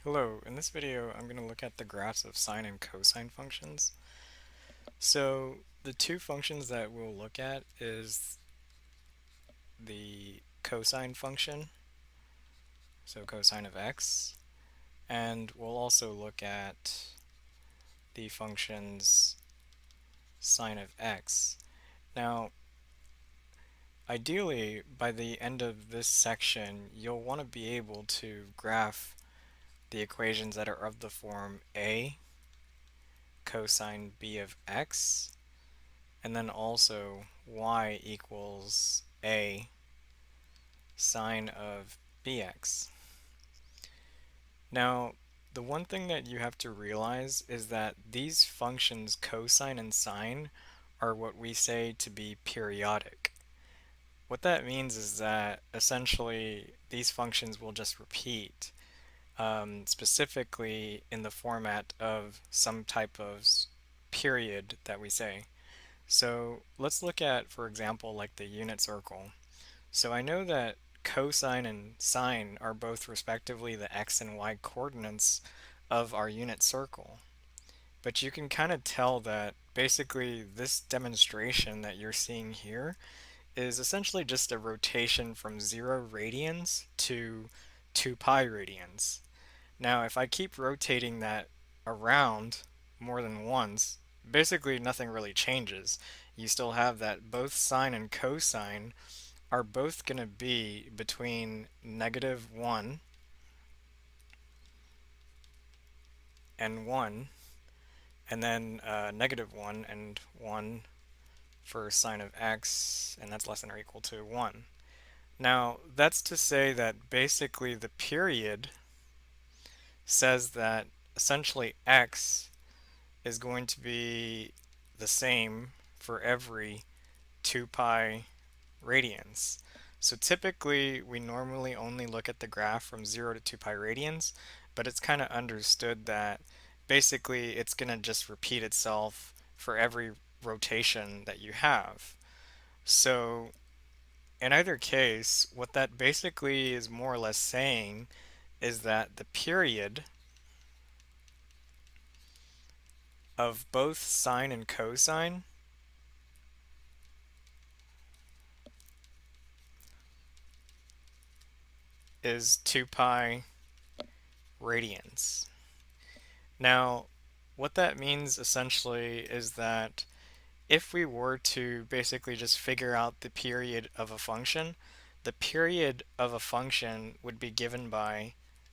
Hello, in this video I'm going to look at the graphs of sine and cosine functions. So the two functions that we'll look at is the cosine function, so cosine of x, and we'll also look at the functions sine of x. Now, ideally, by the end of this section, you'll want to be able to graph the equations that are of the form a cosine b of x, and then also y equals a sine of bx. Now, the one thing that you have to realize is that these functions cosine and sine are what we say to be periodic. What that means is that essentially these functions will just repeat, specifically in the format of some type of period that we say. So let's look at, for example, like the unit circle. So I know that cosine and sine are both respectively the x and y coordinates of our unit circle. But you can kind of tell that basically this demonstration that you're seeing here is essentially just a rotation from 0 radians to 2 pi radians. Now, if I keep rotating that around more than once, basically nothing really changes. You still have that both sine and cosine are both going to be between -1 and 1, and then -1 and 1 for sine of x, and that's less than or equal to 1. Now, that's to say that basically the period says that essentially x is going to be the same for every 2 pi radians. So typically we normally only look at the graph from 0 to 2 pi radians, but it's kind of understood that basically it's going to just repeat itself for every rotation that you have. So in either case, what that basically is more or less saying is that the period of both sine and cosine is 2 pi radians. Now, what that means essentially is that if we were to basically just figure out the period of a function, the period of a function would be given by,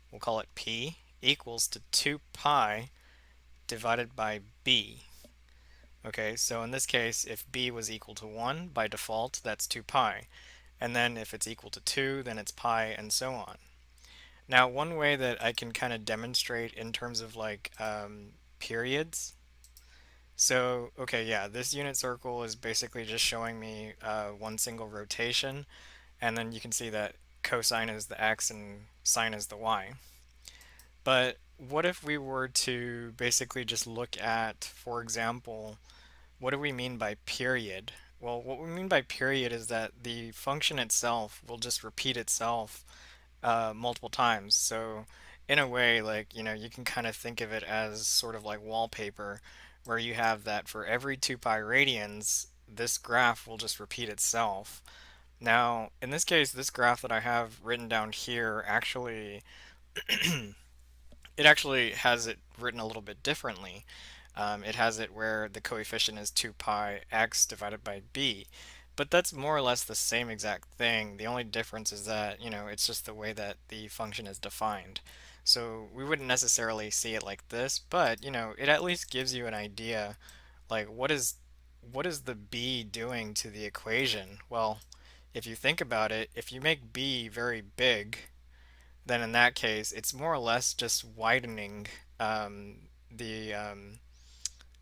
we'll call it p, equals to 2 pi divided by b. Okay, so in this case, if b was equal to 1, by default, that's 2 pi. And then if it's equal to 2, then it's pi, and so on. Now, one way that I can kind of demonstrate in terms of like periods. So, okay, yeah, this unit circle is basically just showing me one single rotation, and then you can see that cosine is the x and sine is the y. But what if we were to basically just look at, for example, what do we mean by period? Well, what we mean by period is that the function itself will just repeat itself multiple times. So in a way, like, you can kind of think of it as sort of like wallpaper, where you have that for every 2 pi radians, this graph will just repeat itself. Now, in this case, this graph that I have written down here actually, it actually has it written a little bit differently. It has it where the coefficient is 2 pi x divided by b. But that's more or less the same exact thing. The only difference is that, it's just the way that the function is defined. So we wouldn't necessarily see it like this, but, it at least gives you an idea, like what is the b doing to the equation? Well, if you think about it, if you make b very big, then in that case, it's more or less just widening the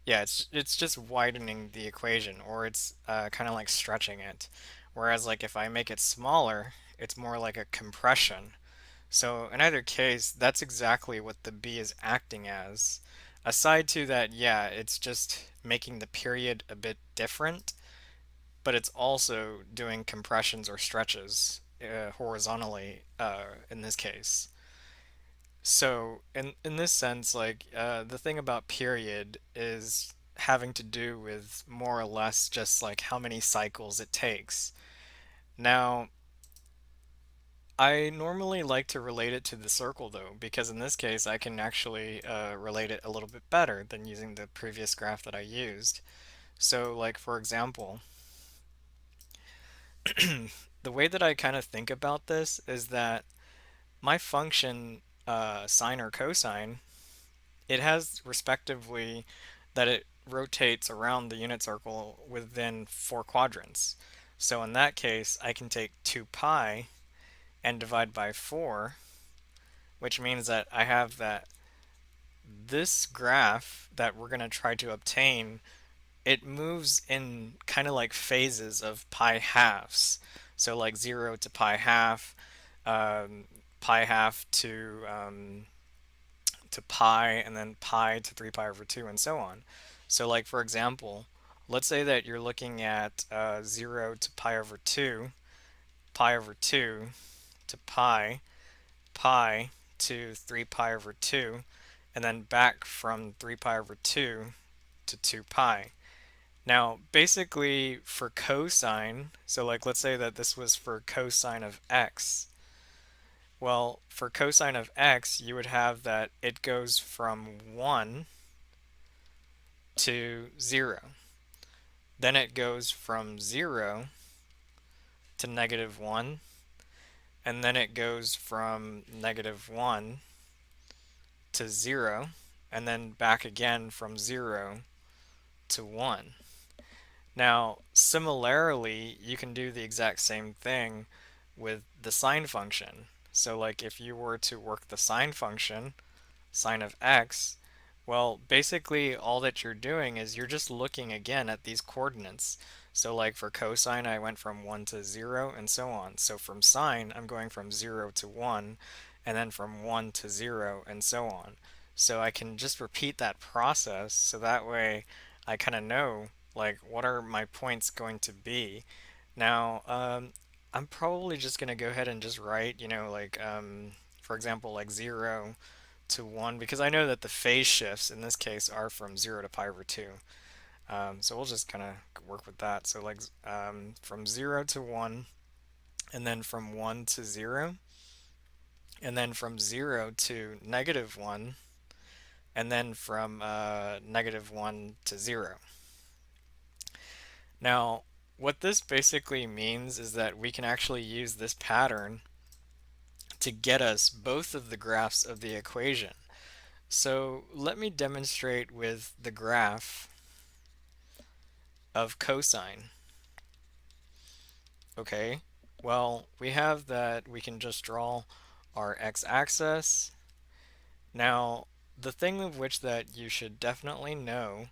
yeah, it's just widening the equation, or it's kind of like stretching it. Whereas like if I make it smaller, it's more like a compression. So in either case, that's exactly what the B is acting as. Aside to that, yeah, it's just making the period a bit different, but it's also doing compressions or stretches horizontally in this case. So in this sense, like the thing about period is having to do with more or less just like how many cycles it takes. Now, I normally like to relate it to the circle though, because in this case I can actually relate it a little bit better than using the previous graph that I used. So like for example, the way that I kind of think about this is that my function sine or cosine, it has respectively that it rotates around the unit circle within four quadrants. So in that case, I can take 2 pi and divide by 4, which means that I have that this graph that we're going to try to obtain, it moves in kind of like phases of pi halves. So like 0 to pi half, um, pi half to pi, and then pi to 3 pi over 2, and so on. So like for example, let's say that you're looking at 0 to pi over 2, pi over 2 to pi, pi to 3 pi over 2, and then back from 3 pi over 2 to 2 pi. Now, basically for cosine, so like let's say that this was for cosine of x. Well, for cosine of x, you would have that it goes from 1 to 0. Then it goes from 0 to negative 1, and then it goes from negative 1 to 0, and then back again from 0 to 1. Now, similarly, you can do the exact same thing with the sine function. So like if you were to work the sine function, sine of x, well, basically all that you're doing is you're just looking again at these coordinates. So like for cosine, I went from 1 to 0 and so on. So from sine, I'm going from 0 to 1 and then from 1 to 0 and so on. So I can just repeat that process so that way I kind of know like what are my points going to be. Now, I'm probably just going to go ahead and just write, like for example, like 0 to 1 because I know that the phase shifts in this case are from 0 to pi over 2. So we'll just kind of work with that. So like from 0 to 1, and then from 1 to 0, and then from 0 to negative 1, and then from negative 1 to 0. Now, what this basically means is that we can actually use this pattern to get us both of the graphs of the equation. So let me demonstrate with the graph of cosine. Okay, well, we have that we can just draw our x-axis. Now, the thing of which that you should definitely know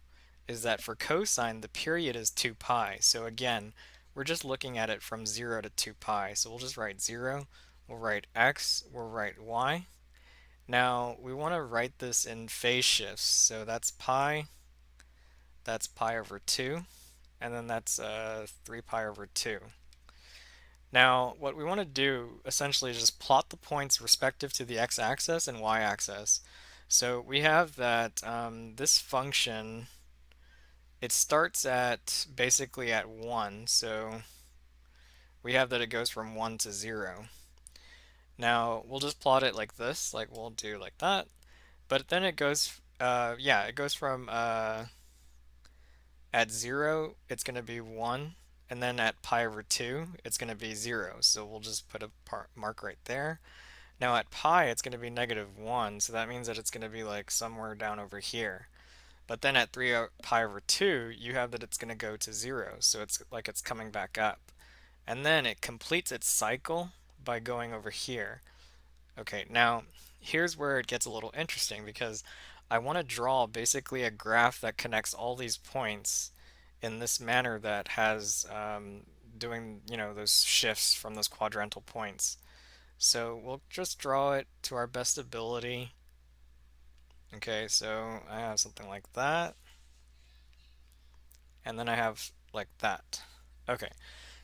is that for cosine, the period is 2 pi. So again, we're just looking at it from 0 to 2 pi. So we'll just write 0, we'll write x, we'll write y. Now, we want to write this in phase shifts. So that's pi over 2, and then that's 3 pi over 2. Now, what we want to do essentially is just plot the points respective to the x-axis and y-axis. So we have that this function, it starts at basically at 1. So we have that it goes from 1 to 0. Now, we'll just plot it like this, like we'll do like that. But then it goes, yeah, it goes from at 0, it's going to be 1. And then at pi over 2, it's going to be 0. So we'll just put a mark right there. Now at pi, it's going to be negative 1, so that means that it's going to be like somewhere down over here. But then at 3 pi over 2, you have that it's going to go to 0, so it's like it's coming back up. And then it completes its cycle by going over here. Okay, now here's where it gets a little interesting because I want to draw basically a graph that connects all these points in this manner that has doing, those shifts from those quadrantal points. So we'll just draw it to our best ability. Okay, so I have something like that, and then I have like that. Okay,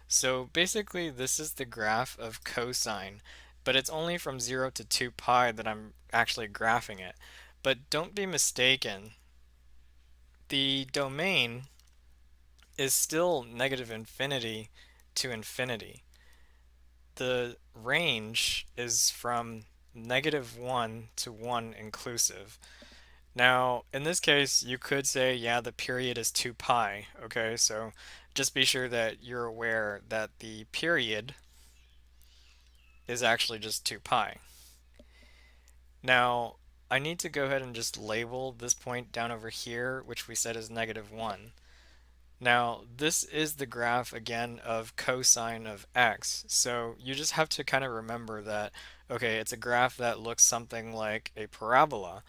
so basically this is the graph of cosine. but it's only from 0 to 2 pi that I'm actually graphing it. But don't be mistaken, the domain is still negative infinity to infinity. The range is from negative 1 to 1 inclusive. Now, in this case, you could say, yeah, the period is 2 pi, okay? So just be sure that you're aware that the period is actually just 2 pi. Now, I need to go ahead and just label this point down over here, which we said is negative 1. Now, this is the graph again of cosine of x. So you just have to kind of remember that, okay, it's a graph that looks something like a parabola.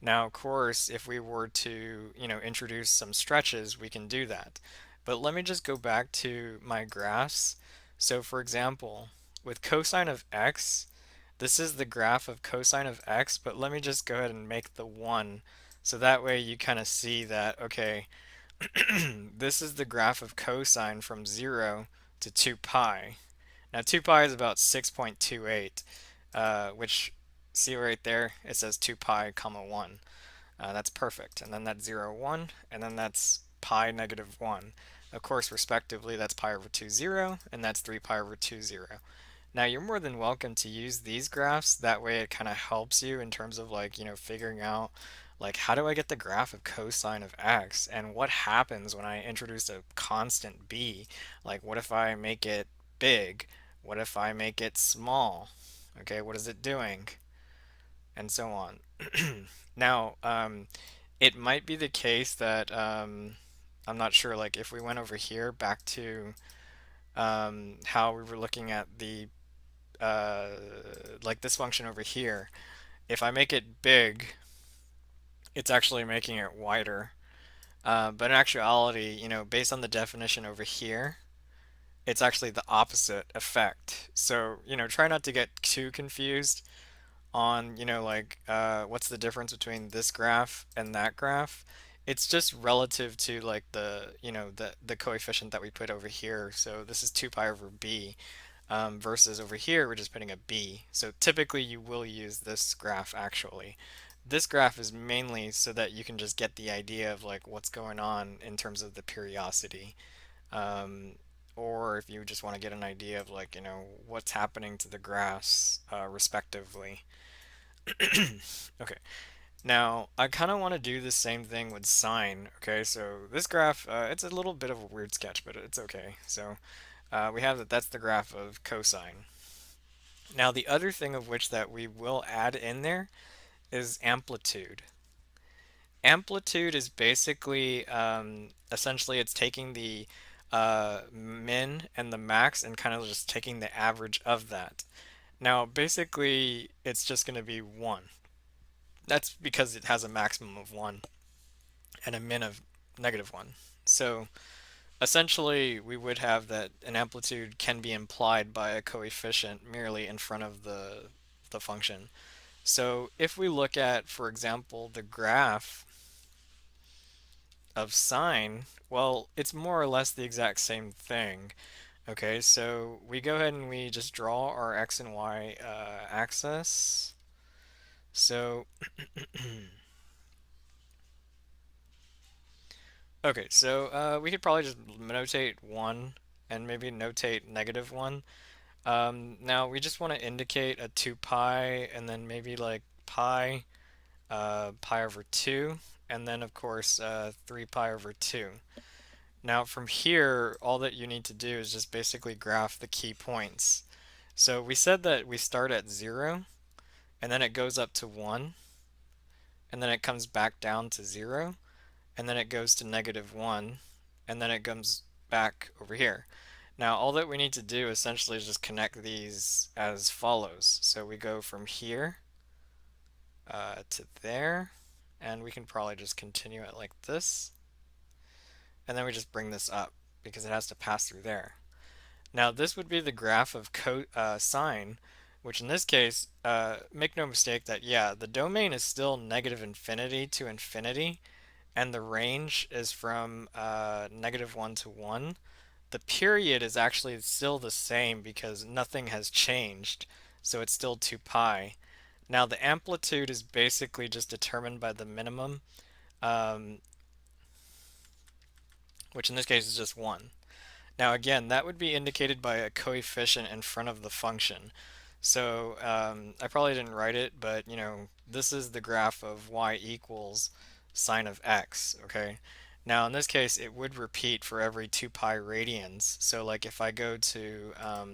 Now, of course, if we were to, introduce some stretches, we can do that. But let me just go back to my graphs. So for example, with cosine of x, this is the graph of cosine of x, but let me just go ahead and make the 1. So that way you kind of see that, okay, this is the graph of cosine from 0 to 2 pi. Now 2 pi is about 6.28, which, see right there, it says 2 pi comma 1. That's perfect. And then that's 0, 1, and then that's pi negative 1. Of course, respectively, that's pi over 2, 0, and that's 3 pi over 2, 0. Now, you're more than welcome to use these graphs. That way it kind of helps you in terms of like, figuring out like how do I get the graph of cosine of x and what happens when I introduce a constant b? Like what if I make it big? What if I make it small? Okay, what is it doing? And so on. Now, it might be the case that I'm not sure, like if we went over here back to how we were looking at the uh, like this function over here, if I make it big, it's actually making it wider. But in actuality, based on the definition over here, it's actually the opposite effect. So, try not to get too confused on, like what's the difference between this graph and that graph. It's just relative to like the coefficient that we put over here. So this is 2 pi over b. Versus over here, we're just putting a b. So typically you will use this graph actually. This graph is mainly so that you can just get the idea of like what's going on in terms of the periodicity. Um, or if you just want to get an idea of like, what's happening to the graphs respectively. Okay, now I kind of want to do the same thing with sine. Okay, so this graph, it's a little bit of a weird sketch, but it's okay. So we have that's the graph of cosine. Now the other thing of which that we will add in there is amplitude. Amplitude is basically, essentially it's taking the min and the max and kind of just taking the average of that. Now basically it's just going to be 1. That's because it has a maximum of 1 and a min of negative 1. So essentially, we would have that an amplitude can be implied by a coefficient merely in front of the function. So if we look at, for example, the graph of sine, well, it's more or less the exact same thing. Okay, so we go ahead and we just draw our x and y axis. So, okay, so we could probably just notate 1 and maybe notate negative 1. Now we just want to indicate a 2 pi and then maybe like pi, pi over 2, and then of course 3 pi over 2. Now from here, all that you need to do is just basically graph the key points. So we said that we start at 0, and then it goes up to 1, and then it comes back down to 0, and then it goes to negative 1, and then it comes back over here. Now, all that we need to do essentially is just connect these as follows. So we go from here to there, and we can probably just continue it like this. And then we just bring this up because it has to pass through there. Now, this would be the graph of sine, which in this case, make no mistake that, yeah, the domain is still negative infinity to infinity, and the range is from negative 1 to 1. The period is actually still the same because nothing has changed. so it's still 2 pi. Now the amplitude is basically just determined by the minimum, um, which in this case is just 1. Now again, that would be indicated by a coefficient in front of the function. So I probably didn't write it, but this is the graph of y equals sine of x, okay? Now in this case, it would repeat for every 2 pi radians. So like if I go to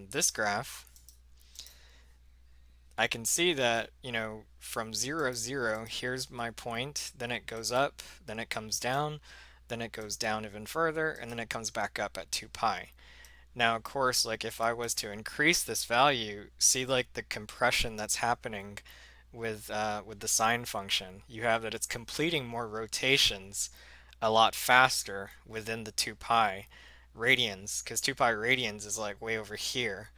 this graph, I can see that, from 0, 0, here's my point, then it goes up, then it comes down, then it goes down even further, and then it comes back up at 2 pi. Now, of course, like if I was to increase this value, see like the compression that's happening with the sine function. You have that it's completing more rotations a lot faster within the 2 pi radians, because 2 pi radians is like way over here.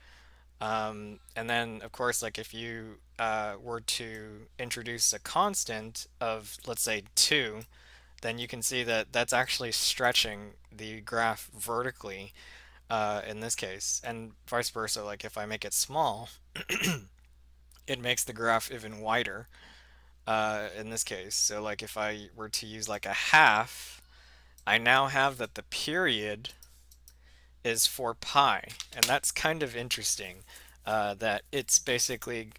And then, of course, like if you were to introduce a constant of, let's say, 2, then you can see that that's actually stretching the graph vertically in this case, and vice versa. Like if I make it small, it makes the graph even wider in this case. So like if I were to use like a half, I now have that the period is 4 pi, and that's kind of interesting. That it's basically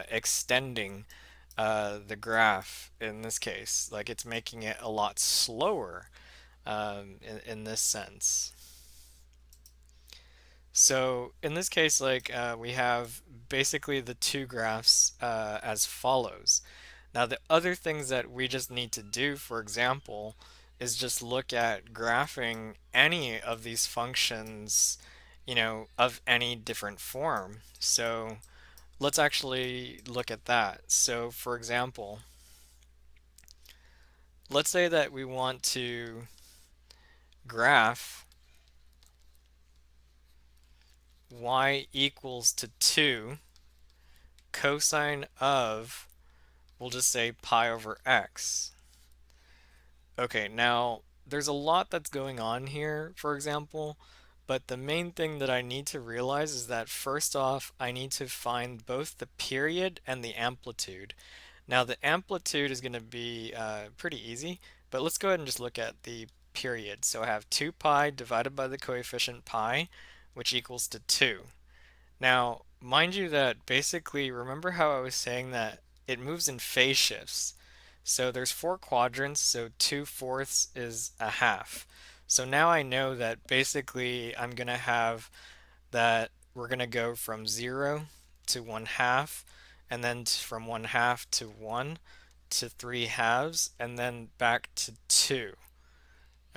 extending the graph in this case, like it's making it a lot slower in this sense. So in this case, like we have basically the two graphs as follows. Now the other things that we just need to do, for example, is just look at graphing any of these functions, of any different form. So let's actually look at that. So for example, let's say that we want to graph y equals to 2 cosine of, we'll just say pi over x. Okay, now there's a lot that's going on here, for example, but the main thing that I need to realize is that first off, I need to find both the period and the amplitude. Now the amplitude is going to be pretty easy, but let's go ahead and just look at the period. So I have 2 pi divided by the coefficient pi, which equals to 2. Now, mind you that basically, remember how I was saying that it moves in phase shifts. So there's four quadrants, so 2/4 is a half. So now I know that basically I'm going to have that we're going to go from 0 to 1/2, and then from 1/2 to 1 to 3/2, and then back to 2.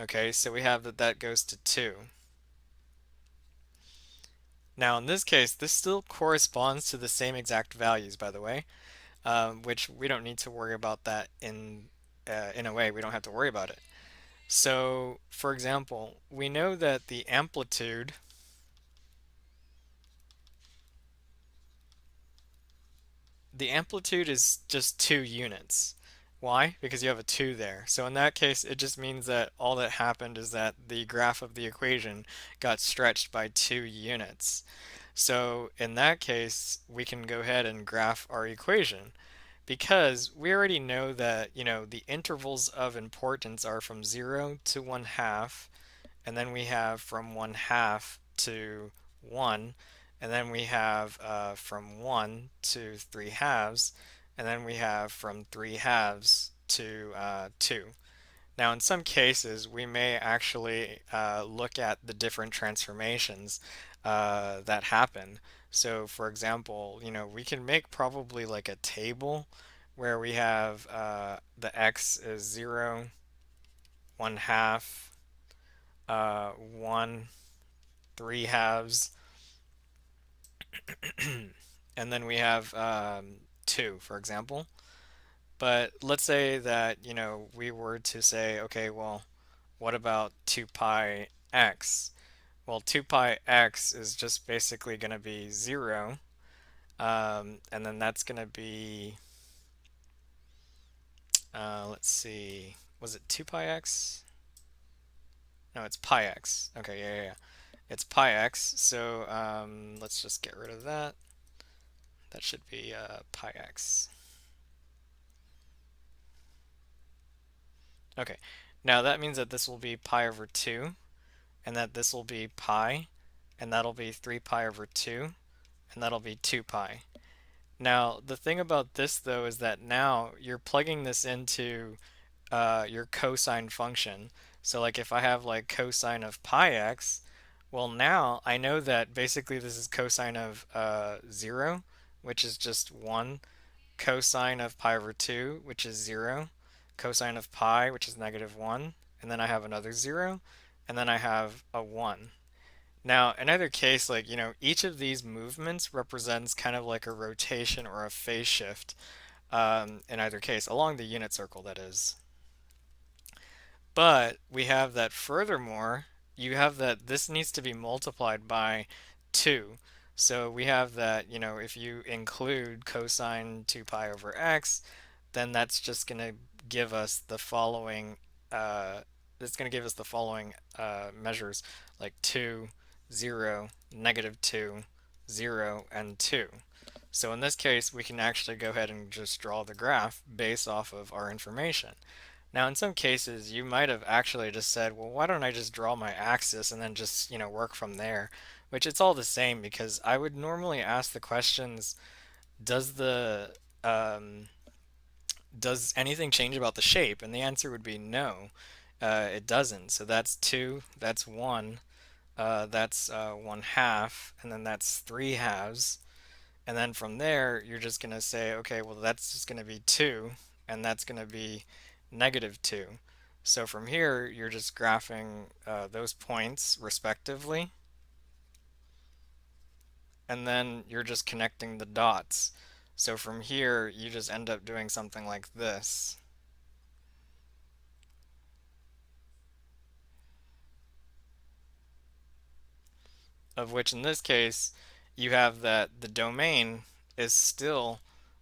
Okay, so we have that that goes to 2. Now in this case, this still corresponds to the same exact values, by the way, which we don't need to worry about that in a way. We don't have to worry about it. So, for example, we know that the amplitude is just 2 units. Why? Because you have a 2 there. So in that case, it just means that all that happened is that the graph of the equation got stretched by 2 units. So in that case, we can go ahead and graph our equation because we already know that, the intervals of importance are from 0 to 1/2, and then we have from 1/2 to 1, and then we have from 1 to 3/2, and then we have from 3/2 to 2. Now, in some cases, we may actually look at the different transformations that happen. So, for example, we can make probably like a table where we have the x is 0, 1/2, 1, 3/2, and then we have 2, for example. But let's say that, we were to say, okay, well, what about 2 pi x? Well, 2 pi x is just basically going to be 0, and then that's going to be, let's see, was it 2 pi x? No, it's pi x. Okay, yeah. It's pi x, so let's just get rid of that. that should be pi x. Okay, now that means that this will be pi over 2, and that this will be pi, and that'll be 3 pi over 2, and that'll be 2 pi. Now, the thing about this though is that now you're plugging this into your cosine function. So like if I have like cosine of pi x, well now I know that basically this is cosine of 0, which is just 1, cosine of pi over 2, which is 0, cosine of pi, which is negative 1, and then I have another 0, and then I have a 1. Now, in either case, like, each of these movements represents kind of like a rotation or a phase shift in either case, along the unit circle, that is. But we have that furthermore, you have that this needs to be multiplied by 2. So we have that, if you include cosine 2 pi over x, then that's just going to give us the following, uh, it's going to give us the following measures like 2, 0, negative 2, 0, and 2. So in this case, we can actually go ahead and just draw the graph based off of our information. Now, in some cases, you might have actually just said, well, why don't I just draw my axis and then just, work from there? Which it's all the same because I would normally ask the questions, does the um, does anything change about the shape? And the answer would be no, it doesn't. So that's 2, that's 1, that's 1 half, and then that's 3 halves. And then from there, you're just going to say, okay, well, that's just going to be 2, and that's going to be negative 2. So from here, you're just graphing those points respectively, and then you're just connecting the dots. So from here, you just end up doing something like this, of which in this case, you have that the domain is still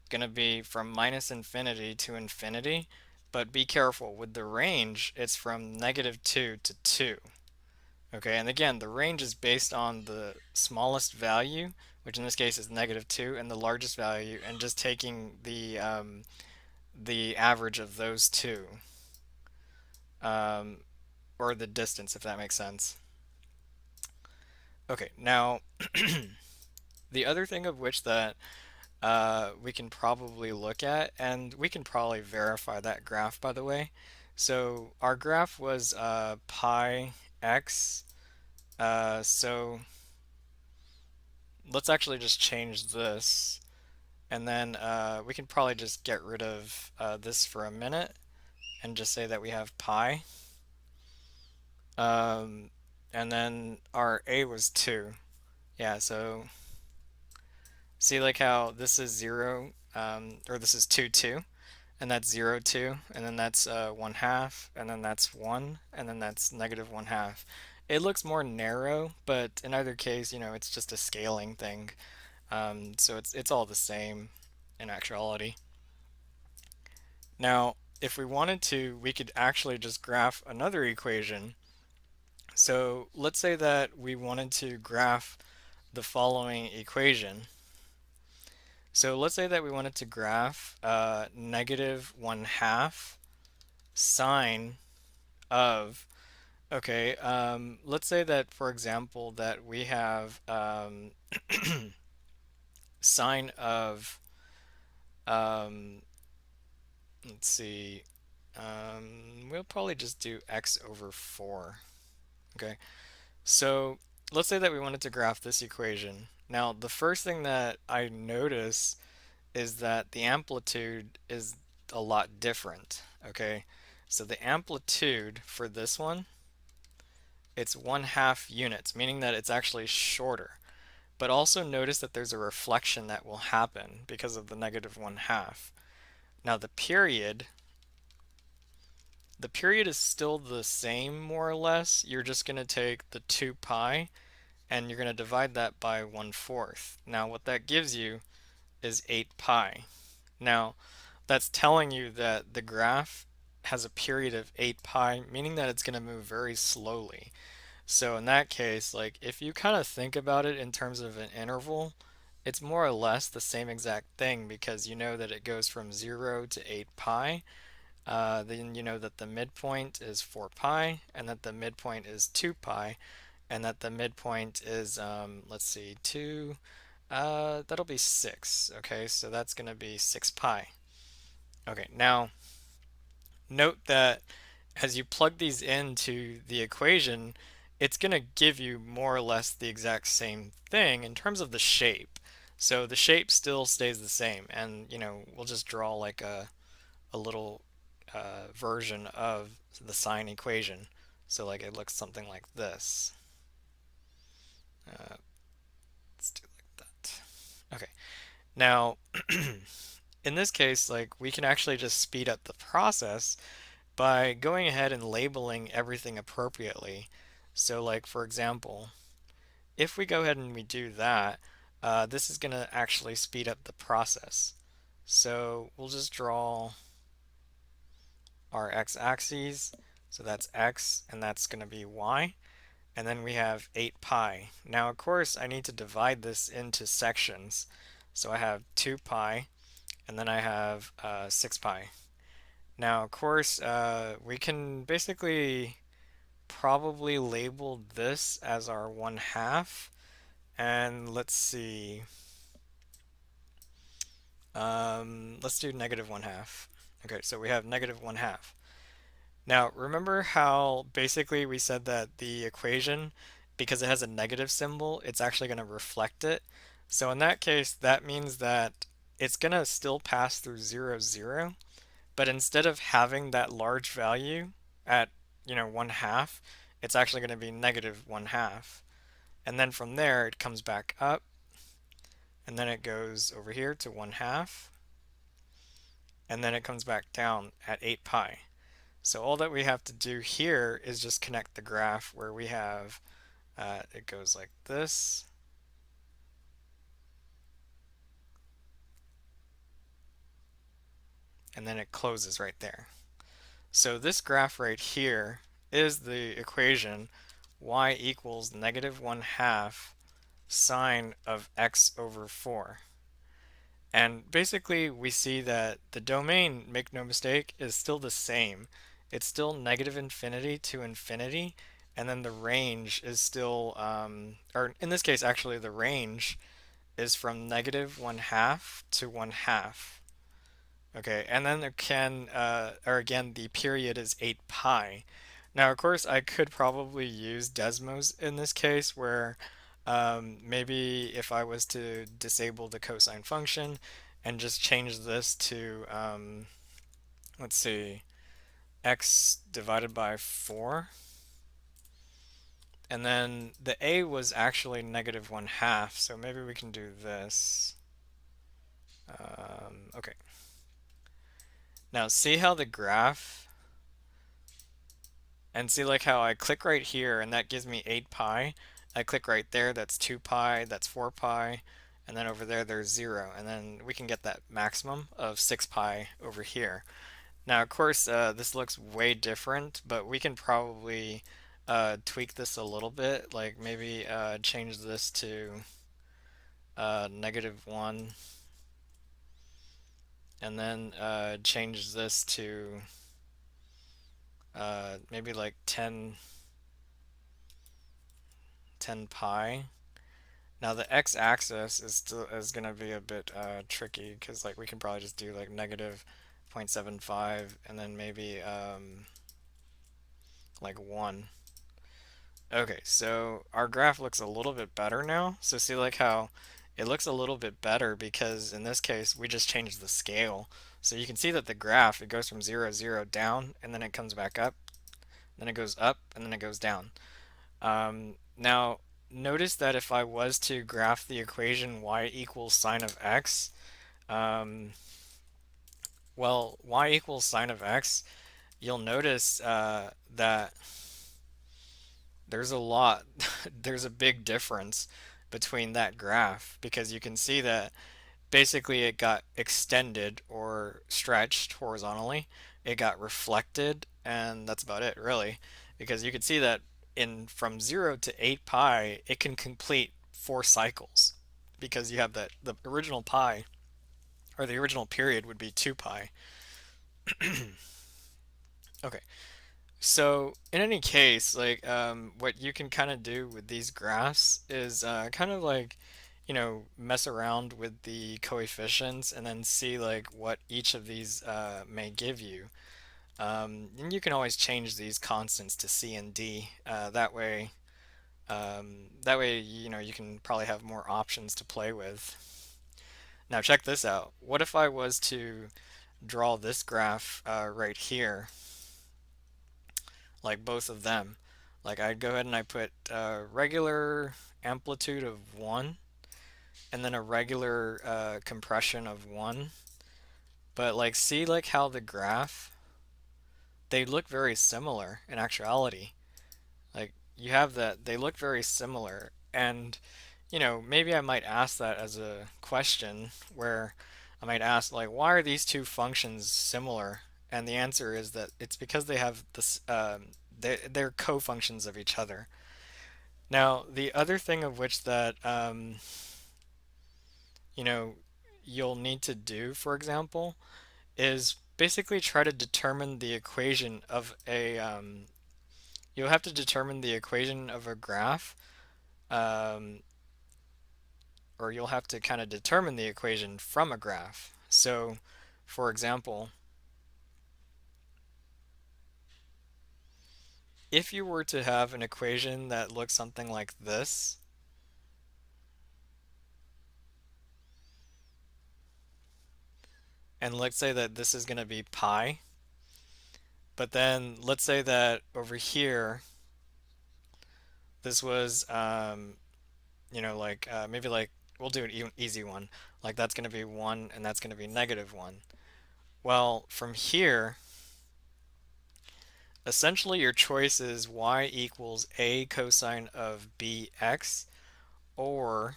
going to be from minus infinity to infinity, but be careful with the range, it's from negative 2 to 2. Okay, and again, the range is based on the smallest value, which in this case is negative 2, and the largest value, and just taking the average of those two, um, or the distance, if that makes sense. Okay, now the other thing of which that we can probably look at, and we can probably verify that graph, by the way. So our graph was pi x. So let's actually just change this, and then we can probably just get rid of this for a minute and just say that we have pi. Um, and then our a was 2. Yeah, so see like how this is 0, or this is 2, 2. And that's 0, 2, and then that's 1 half, and then that's 1, and then that's negative 1 half. It looks more narrow, but in either case, it's just a scaling thing. So it's all the same in actuality. Now, if we wanted to, we could actually just graph another equation. So let's say that we wanted to graph the following equation. So let's say that we wanted to graph negative 1 half sine of, okay, let's say that, for example, that we have sine of, um, let's see, we'll probably just do x over 4. Okay, so let's say that we wanted to graph this equation. Now, the first thing that I notice is that the amplitude is a lot different. Okay, so the amplitude for this one, it's 1 half units, meaning that it's actually shorter. But also notice that there's a reflection that will happen because of the negative 1 half. Now the period is still the same more or less. You're just going to take the 2 pi and you're going to divide that by 1/4. Now what that gives you is 8 pi. Now that's telling you that the graph has a period of 8 pi, meaning that it's going to move very slowly. So in that case, like if you kind of think about it in terms of an interval, It's more or less the same exact thing because you know that it goes from 0 to 8 pi. Then you know that the midpoint is 4 pi, and that the midpoint is 2 pi, and that the midpoint is, let's see, 2, that'll be 6. Okay, so that's going to be 6 pi. Okay, now note that as you plug these into the equation, it's going to give you more or less the exact same thing in terms of the shape. So the shape still stays the same, and we'll just draw like a little version of the sine equation. So like it looks something like this. Uh, let's do like that. Okay. Now, in this case, like we can actually just speed up the process by going ahead and labeling everything appropriately. So like for example, if we go ahead and we do that, this is going to actually speed up the process. So we'll just draw our x-axes. So that's x, and that's going to be y. And then we have 8 pi. Now, of course, I need to divide this into sections. So I have 2 pi, and then I have 6 pi. Now, of course, we can basically probably label this as our 1/2. And let's see. Let's do negative 1/2. Okay, so we have negative 1/2. Now, remember how basically we said that the equation, because it has a negative symbol, it's actually going to reflect it. So in that case, that means that it's going to still pass through 0, 0, but instead of having that large value at, 1/2, it's actually going to be negative 1/2. And then from there, it comes back up, and then it goes over here to 1/2, and then it comes back down at 8 pi. So all that we have to do here is just connect the graph where we have it goes like this, and then it closes right there. So this graph right here is the equation y equals negative 1/2 sine of x over 4. And basically we see that the domain, make no mistake, is still the same. It's still negative infinity to infinity, and then the range is still, or in this case actually the range is from negative 1/2 to 1/2. Okay, and then there can, or again, the period is 8 pi. Now, of course, I could probably use Desmos in this case where maybe if I was to disable the cosine function and just change this to, let's see, x divided by 4. And then the a was actually negative 1/2, so maybe we can do this. Okay. Now, see how the graph and see like how I click right here and that gives me 8 pi. I click right there, that's 2 pi, that's 4 pi, and then over there there's 0. And then we can get that maximum of 6 pi over here. Now, of course, this looks way different, but we can probably tweak this a little bit, like maybe change this to negative 1, and then change this to maybe like 10 pi. Now the x-axis is gonna be a bit tricky because like we can probably just do like negative 0.75 and then maybe like 1. Okay, so our graph looks a little bit better now. So see like how it looks a little bit better because in this case we just changed the scale. So you can see that the graph, it goes from 0, 0 down and then it comes back up, then it goes up and then it goes down. Now, notice that if I was to graph the equation y equals sine of x, um, well, y equals sine of x, you'll notice that there's a lot, there's a big difference between that graph because you can see that basically it got extended or stretched horizontally. It got reflected, and that's about it, really. Because you can see that in from 0 to 8 pi, it can complete 4 cycles because you have that the original pi or the original period would be 2 pi. Okay. So in any case, like what you can kind of do with these graphs is kind of like, mess around with the coefficients and then see like what each of these may give you. And you can always change these constants to C and D. That way, you can probably have more options to play with. Now check this out. What if I was to draw this graph right here, like both of them? Like I'd go ahead and I put regular amplitude of 1 and then a regular compression of 1. But like see like how the graph, they look very similar in actuality. Like you have that, they look very similar. And, maybe I might ask that as a question where I might ask, like, why are these two functions similar? And the answer is that it's because they have this, they're co-functions of each other. Now, the other thing of which that, you know, you'll need to do, for example, is basically try to determine the equation of you'll have to determine the equation of a graph, um, or you'll have to kind of determine the equation from a graph. So, for example, if you were to have an equation that looks something like this, and let's say that this is going to be pi, but then let's say that over here, this was, like maybe like we'll do an easy one. Like that's going to be 1 and that's going to be -1. Well, from here, essentially your choice is y equals a cosine of bx or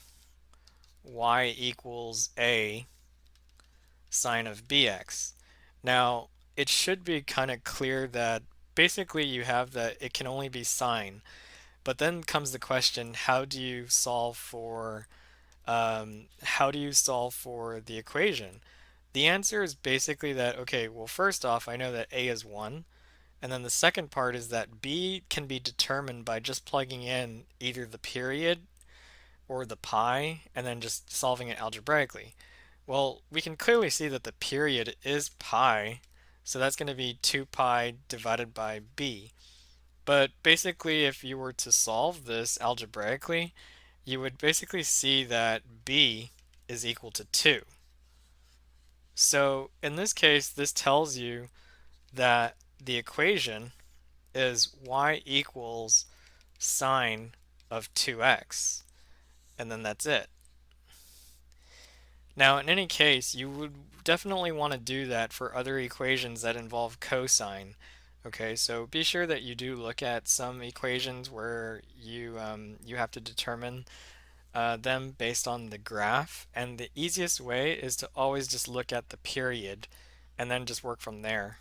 y equals a sine of bx. Now, it should be kind of clear that basically you have that it can only be sine, but then comes the question, how do you solve for the equation? The answer is basically that, okay, well, first off, I know that a is 1, and then the second part is that b can be determined by just plugging in either the period or the pi and then just solving it algebraically. Well, we can clearly see that the period is pi, so that's going to be 2 pi divided by b. But basically, if you were to solve this algebraically, you would basically see that b is equal to 2. So in this case, this tells you that the equation is y equals sine of 2x, and then that's it. Now, in any case, you would definitely want to do that for other equations that involve cosine. Okay, so be sure that you do look at some equations where you have to determine them based on the graph, and the easiest way is to always just look at the period and then just work from there.